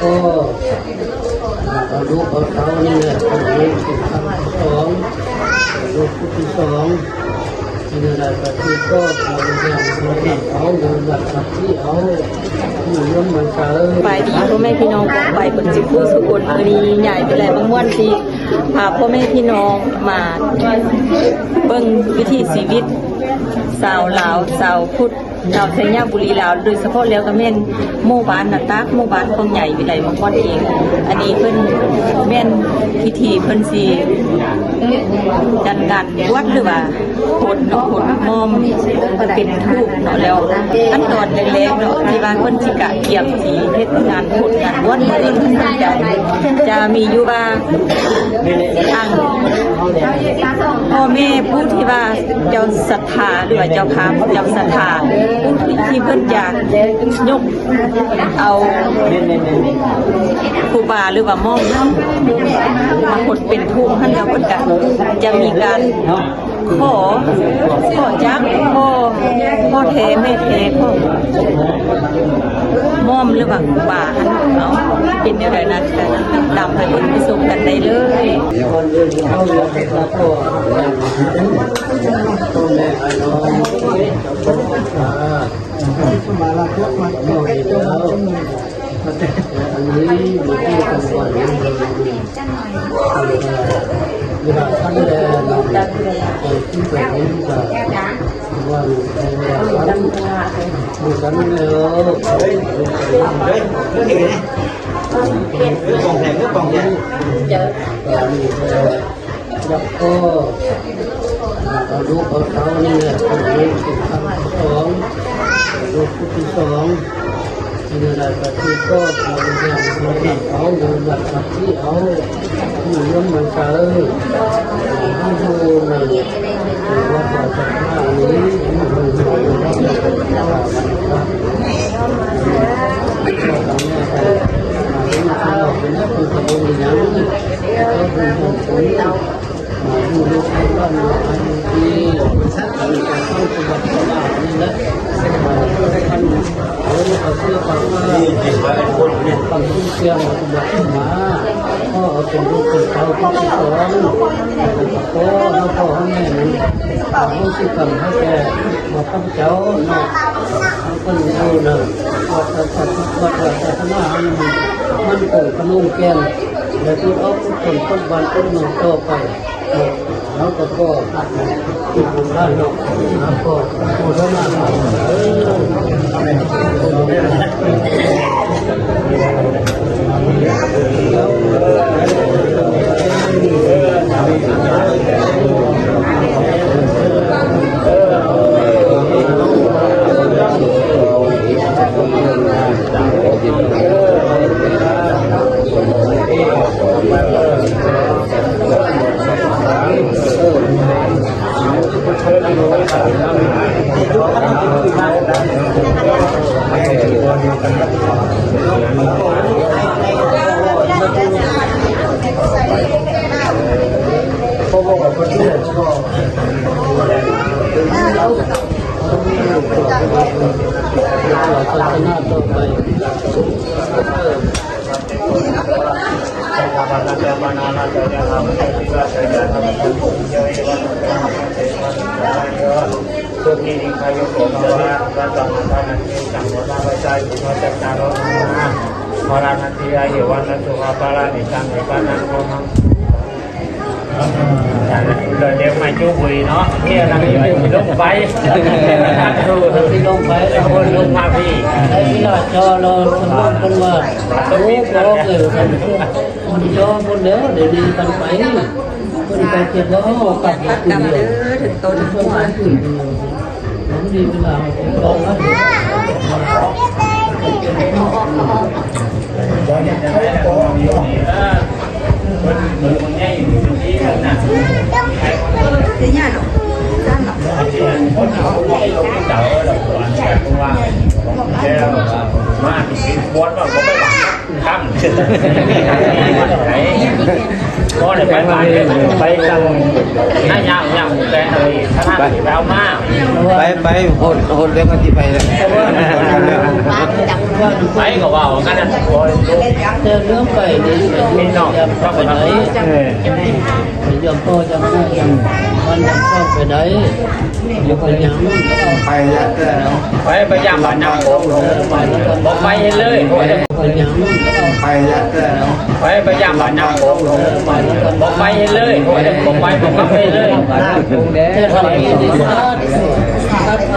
ก็เอาลูกเอาเท้านี่แหละเอาลูกเป็นคำที่สองลูกที่สองที่นี่แหละก็คือก็เราเรียนเอาเงินหลักที่เอาอยู่ร่วมมันเกินไปดีพ่อแม่พี่น้องก็ไปบนจิบูสุกลมือดีใหญ่ไปเลยบางวันที่พาพ่อแม่พี่น้องมาเบิ่งวิถีชีวิตสาวลาวสาวพุทธชาวเชียงยาบุรีลาวโดยเฉพาะแล้วก็แม่นหมู่บ้านนาตักหมู่บ้านของใหญ่วิไลบางวันเองอันนี้เพิ่นแม่นพิธีเพิ่นสิจัดการวัดหรือว่าโหดเนาะโหดมอมเป็นทูปเนาะแล้วขั้นตอนแรกๆเนาะที่ว่าเพิ่นสิกะเกี่ยมสีเฮ็ดงานโหดงานวัดเพิ่นจะมีอยู่ว่าทางพ่อแม่ผู้ที่ว่าเจ้าศรัทธาหรือว่าเจ้าพามเจ้าศรัทธาที่เพิ่นอยากยกเอาครูบาหรือว่าม่อมมาหดเป็นทูปท่านแล้วเพิ่นก็จะมีการขอจักพ่อแท้แม่แท้พ่อม่อมหรือว่าบาท่านเอาเป็นอย่างไรนั้นกันดำให้เพิ่นไปส่งกันได้เลยคนเดินเข้าอยู่ในตะโกนตัวแม่ไอ้น้องมาละพวกมันหน่อยแล้วอันนี้มีที่กันก่อนเวลาท่านแลที่เป็นนี้ก็ว่าวันดูกันแล้วกองแทนกองแทนเจอแล้วก็เอาลูกเอาเท้านี่แหละเอาลูกเป็นคำที่สองลูกที่สองที่นี่แหละก็คือก็เราเรียนเอาเงินหลักที่เอาอยู่ร่วมมันเกินที่ดูในวัดวาจักรนี้มันดูวัดวาจักรก็ทำเนี่ยไปเราเป็นนักบุญบุญอย่างนี้เราเป็นบุญบุญเราดูลูกให้บ้านเราให้ดีสักการะเข้าสู่วัดเรานี่แหละท่านเอาเสื้อผ้าความทุ่งเชียงมาสมบัติมาพ่อเป็นลูกเป็นเต้าที่สองพ่อแล้วพ่อแม่นั้นเอาสิกรรมให้แก่มาข้าพเจ้าเนาะคนดูนะวัดศาสนามันคงขนมแกงและที่เอาคนบ้านคนเมืองต่อไปแล้วก็ที่บุญบ้านเนาะแล้วก็โฆษณาสุขีนิคายโกภวะรัตนาทานันติสังวรปัจจัยปุถจักตารโนะมรณะทิอายุวันสุขภาระนิสังนิพพานังโมหังเลยเดี๋ยวมาจุบุยเนาะเนี่ยเราอยู่ลงไปที่ลงไปแล้วคนลงมาพี่ไอ้ที่เราจอเราคนว่าคนว่าโอ้โหเกิดกันคนจอคนเดียวเดี๋ยวดีกันไปคนไปเจ็บแล้วกัดกันเลยถึงต้นหัวผมดีเวลาลองแล้วคนใหญ่อยู่ที่นั่นเดี๋ยวหรอจ้าหรอคนเขาไม่ลงเสาดอกบัวแต่เพราะว่าแล้วมาที่ปวดว่าเขาไปข้ามไหนก็เลยไปไปกันน่ายาวอย่างแต่เลยถ้าไปเอามาไปโหดเรื่องกันที่ไปเลย ไปก็ว่ากันนะโอ้ย เจ้าเรื่องไปนี่ไปยอมไปไหนไปยอมพ่อยอมแม่ยอมมันยอมพ่อไปไหนอยู่ไปยังไปแล้วไปย่างบ้านน้ำผมบอกไปเลย ไปยังไปแล้วไปย่างบ้านน้ำผมบอกไปเลยบอกไปเลย เจ้าทำนี่ดีมาก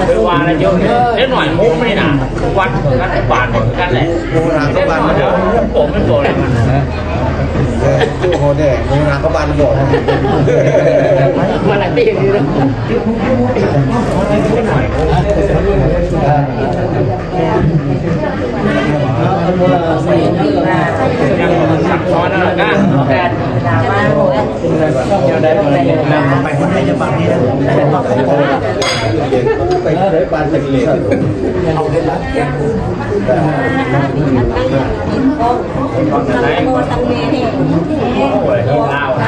คือว่าอะไรเยอะเล็กหน่อยมุ้งไม่หนาวัดกันบานกันแหละเล็กหน่อยผมมันตัวอะไรมัน ตู้โฮเดมูนาเขาบานบอก มาหลายปีอยู่แล้วซับซ้อนอะไรกันไปคนไทยจะบางที่ไปเลยบานเป็นเหล็กเอาได้ละ ตอนไหนโอ้ยลาวแ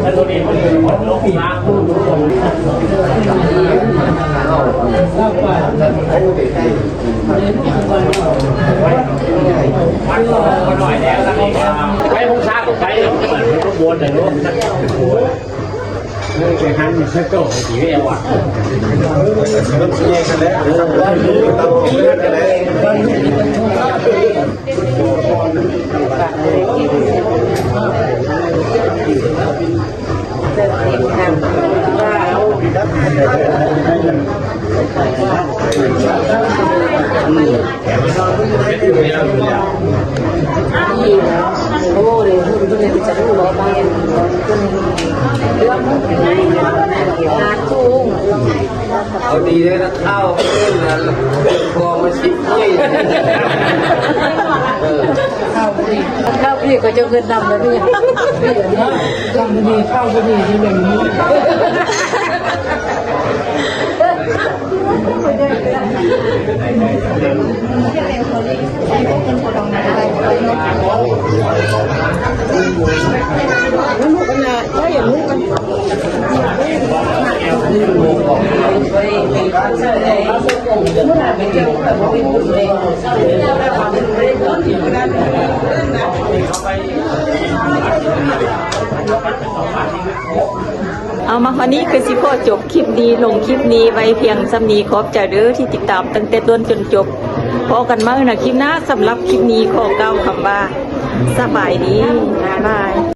ล้วตัวนี้มันคือลงล่างมันก็หน่อยแล้วใช้พงชาติใช้เหมือนรถวนเลยรู้ไปหันเสื้อโจ้สีเอวอ่ะรถแยกกันแล้วต้องกินกันเอาดีเลยนะข้าวพอมาชิมด้วยข้าวพี่ก็จะเงินดำเลยพี่ข้าวดีข้าวดีที่อย่างนี้ลูกกันนะถ้าอย่างลูกกันเอามาวันนี้คือสิพ่อจบคลิปนี้ลงคลิปนี้ไว้เพียงสำนีขอบใจเด้อที่ติดตามตั้งแต่ต้นจนจบพอกันมานะคลิปหน้าสำหรับคลิปนี้ขอกล่าวคำว่าสบายดีบ๊ายบาย